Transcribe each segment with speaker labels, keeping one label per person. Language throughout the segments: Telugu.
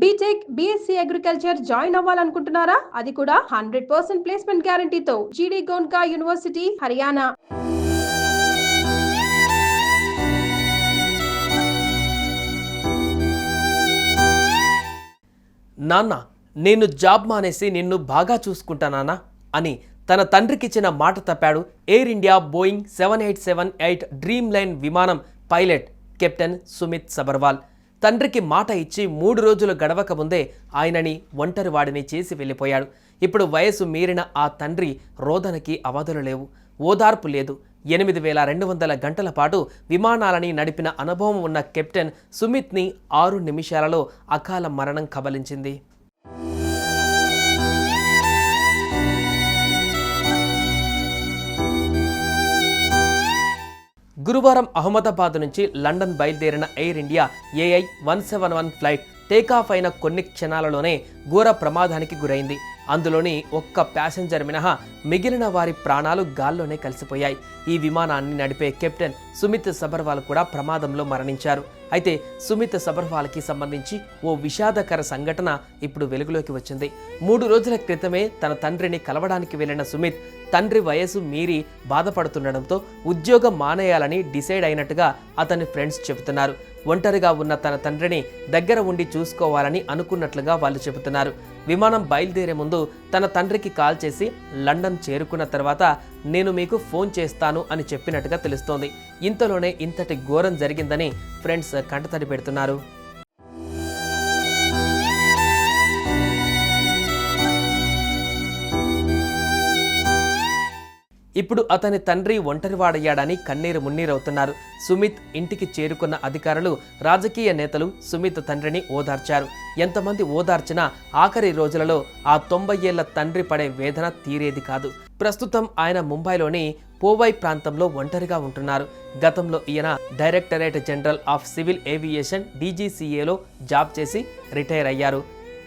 Speaker 1: బీటెక్, బీఎస్సీ అగ్రికల్చర్ జాయిన్ అవ్వాలనుకుంటున్నారా? అది కూడా 100% ప్లేస్మెంట్ గ్యారంటీతో. జీడీ గోన్కా యూనివర్సిటీ, హర్యానా.
Speaker 2: నాన్న, నేను జాబ్ మానేసి నిన్ను బాగా చూసుకుంటానా అని తన తండ్రికిచ్చిన మాట తప్పాడు Air India Boeing 7878 Dreamliner విమానం పైలట్ కెప్టెన్ సుమిత్ సబర్వాల్. తండ్రికి మాట ఇచ్చి 3 రోజులు గడవక ముందే ఆయనని ఒంటరివాడిని చేసి వెళ్ళిపోయాడు. ఇప్పుడు వయసు మీరిన ఆ తండ్రి రోదనకి అవధులు లేవు, ఓదార్పు లేదు. 8200 గంటల పాటు విమానాలని నడిపిన అనుభవం ఉన్న కెప్టెన్ సుమిత్ని 6 నిమిషాలలో అకాల మరణం కబలించింది. గురువారం అహ్మదాబాద్ నుంచి లండన్ బయలుదేరిన Air India AI 171 flight takeoff అయిన కొన్ని క్షణాలలోనే ఘోర ప్రమాదానికి గురైంది. అందులోని ఒక్క ప్యాసింజర్ మినహా మిగిలిన వారి ప్రాణాలు గాల్లోనే కలిసిపోయాయి. ఈ విమానాన్ని నడిపే కెప్టెన్ సుమిత్ సబర్వాల్ కూడా ప్రమాదంలో మరణించారు. అయితే సుమిత్ సబర్వాల్కి సంబంధించి ఓ విషాదకర సంఘటన ఇప్పుడు వెలుగులోకి వచ్చింది. 3 రోజుల క్రితమే తన తండ్రిని కలవడానికి వెళ్లిన సుమిత్ తండ్రి వయసు మీరి బాధపడుతుండడంతో ఉద్యోగం మానేయాలని డిసైడ్ అయినట్టుగా అతని ఫ్రెండ్స్ చెబుతున్నారు. ఒంటరిగా ఉన్న తన తండ్రిని దగ్గర ఉండి చూసుకోవాలని అనుకున్నట్లుగా వాళ్ళు చెబుతున్నారు. విమానం బయలుదేరే ముందు తన తండ్రికి కాల్ చేసి లండన్ చేరుకున్న తర్వాత నేను మీకు ఫోన్ చేస్తాను అని చెప్పినట్టుగా తెలుస్తోంది. ఇంతలోనే ఇంతటి ఘోరం జరిగిందని ఫ్రెండ్స్ కంటతడి పెడుతున్నారు. ఇప్పుడు అతని తండ్రి ఒంటరివాడయ్యాడని కన్నీరు మున్నీరవుతున్నారు. సుమిత్ ఇంటికి చేరుకున్న అధికారులు, రాజకీయ నేతలు సుమిత్ తండ్రిని ఓదార్చారు. ఎంతమంది ఓదార్చినా ఆఖరి రోజులలో ఆ 90 ఏళ్ల తండ్రి పడే వేదన తీరేది కాదు. ప్రస్తుతం ఆయన ముంబైలోని పోవై ప్రాంతంలో ఒంటరిగా ఉంటున్నారు. గతంలో ఈయన directorate general of civil aviation DGCAలో జాబ్ చేసి రిటైర్ అయ్యారు.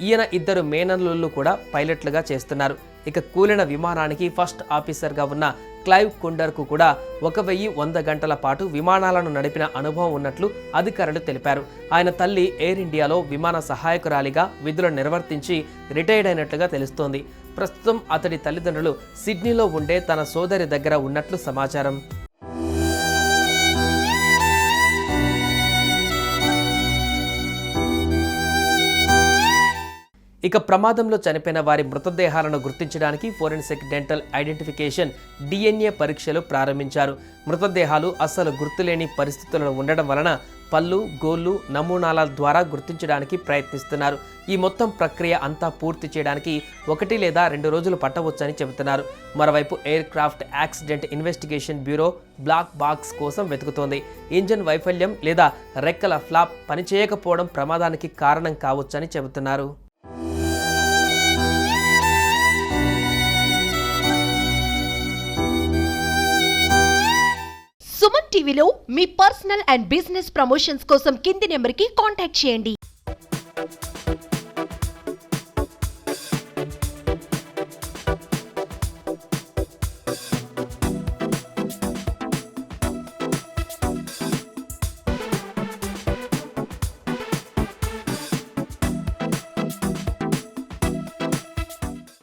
Speaker 2: ఈయన 2 మేనల్లుళ్ళు కూడా పైలట్లుగా చేస్తున్నారు. ఇక కూలిన విమానానికి ఫస్ట్ ఆఫీసర్గా ఉన్న క్లైవ్ కుండర్కు కూడా 1100 గంటల పాటు విమానాలను నడిపిన అనుభవం ఉన్నట్లు అధికారులు తెలిపారు. ఆయన తల్లి ఎయిర్ ఇండియాలో విమాన సహాయకురాలిగా విధులు నిర్వర్తించి రిటైర్డ్ అయినట్లుగా తెలుస్తోంది. ప్రస్తుతం అతడి తల్లిదండ్రులు సిడ్నీలో ఉండే తన సోదరి దగ్గర ఉన్నట్లు సమాచారం. ఇక ప్రమాదంలో చనిపోయిన వారి మృతదేహాలను గుర్తించడానికి ఫోరెన్సిక్ డెంటల్ ఐడెంటిఫికేషన్ DNA పరీక్షలు ప్రారంభించారు. మృతదేహాలు అస్సలు గుర్తులేని పరిస్థితుల్లో ఉండడం వలన పళ్ళు, గోళ్ళు నమూనాల ద్వారా గుర్తించడానికి ప్రయత్నిస్తున్నారు. ఈ మొత్తం ప్రక్రియ అంతా పూర్తి చేయడానికి 1 లేదా 2 రోజులు పట్టవచ్చని చెబుతున్నారు. మరోవైపు aircraft accident investigation bureau black box కోసం వెతుకుతోంది. ఇంజన్ వైఫల్యం లేదా రెక్కల ఫ్లాప్ పనిచేయకపోవడం ప్రమాదానికి కారణం కావచ్చని చెబుతున్నారు.
Speaker 3: సుమన్ టీవీలో మీ పర్సనల్ అండ్ బిజినెస్ ప్రమోషన్స్ కోసం కింది నెంబర్కి కాంటాక్ట్ చేయండి.